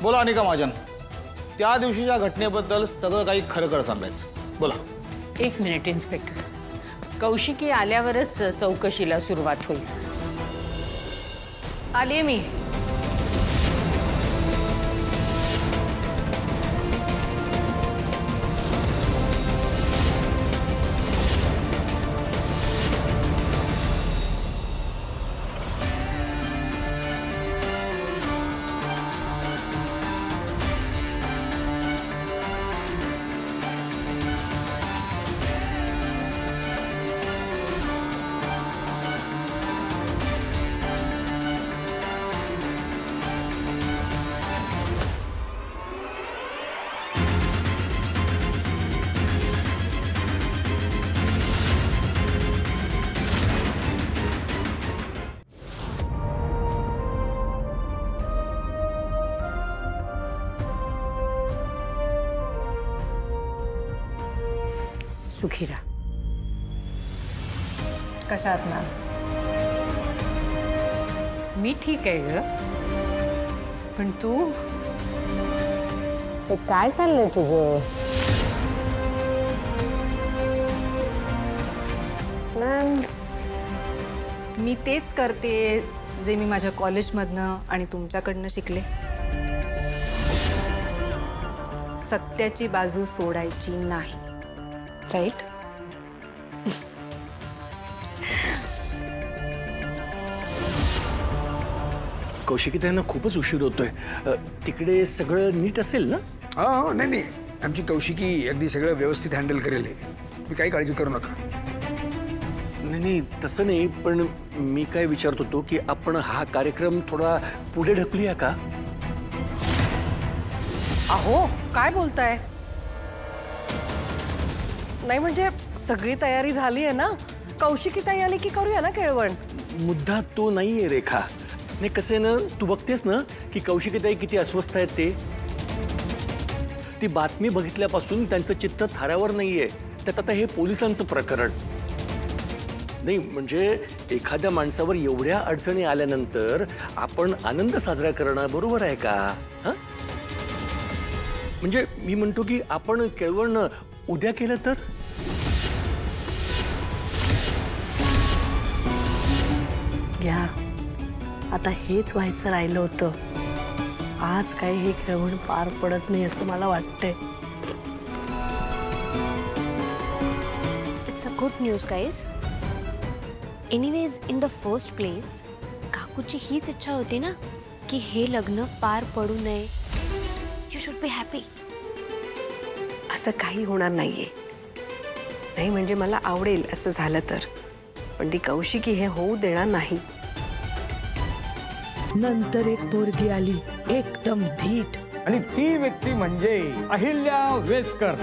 बोला अनिका महाजन, त्या दिवशीच्या घटनेबद्दल सगळं काही खरं सांगायचं, बोला. एक मिनिट इन्स्पेक्टर, कौशिकी आल्यावरच चौकशीला सुरुवात होईल. आले मी. सुखीरा. कशात ना? मी ठीक आहे ग, पण तू ते काय चाललंय तुझं? मी तेच करते जे मी माझ्या कॉलेजमधनं आणि तुमच्याकडनं शिकले. सत्याची बाजू सोडायची नाही, राईट? कौशिकी त्यांना खूपच उशीर होतोय. तिकडे सगळं नीट असेल ना? हो, नाही, आमची कौशिकी अगदी सगळं व्यवस्थित हँडल करेल, मी काही काळजी करू नका. नाही तसं नाही, पण मी काय विचारत होतो की आपण हा कार्यक्रम थोडा पुढे ढकलूया का? अहो काय बोलताय? नाही म्हणजे सगळी तयारी झाली आहे ना, कौशिकी ताई आली की करूया ना केळवण. मुद्दा तो नाहीये रेखा. नाही कसं आहे ना, तू बघतेस ना की कौशिकी ताई किती अस्वस्थ आहेत. ती बातमी बघितल्यापासून त्यांचं चित्त थाऱ्यावर नाहीये. त्यात आता हे पोलिसांचं प्रकरण नाही. म्हणजे एखाद्या माणसावर एवढ्या अडचणी आल्यानंतर आपण आनंद साजरा करणं बरोबर आहे का? म्हणजे मी म्हणतो की आपण केवळ उद्या केलं तर. घ्या, आता हेच व्हायचं राहिलं होतं. आज काही हे केळवण पार पडत नाही असं मला वाटतंय. It's a good news guys. Anyways in the first place काकूची हीच इच्छा होती ना की हे लग्न पार पडू नये. You should be happy. असं काही होणार नाहीये. नाही म्हणजे मला आवडेल असं झालं तर, पण ती कौशिकी हे होऊ देणार नाही. नंतर एक पोरगी आली एकदम धीट, आणि ती व्यक्ती म्हणजे अहिल्या वेसकर.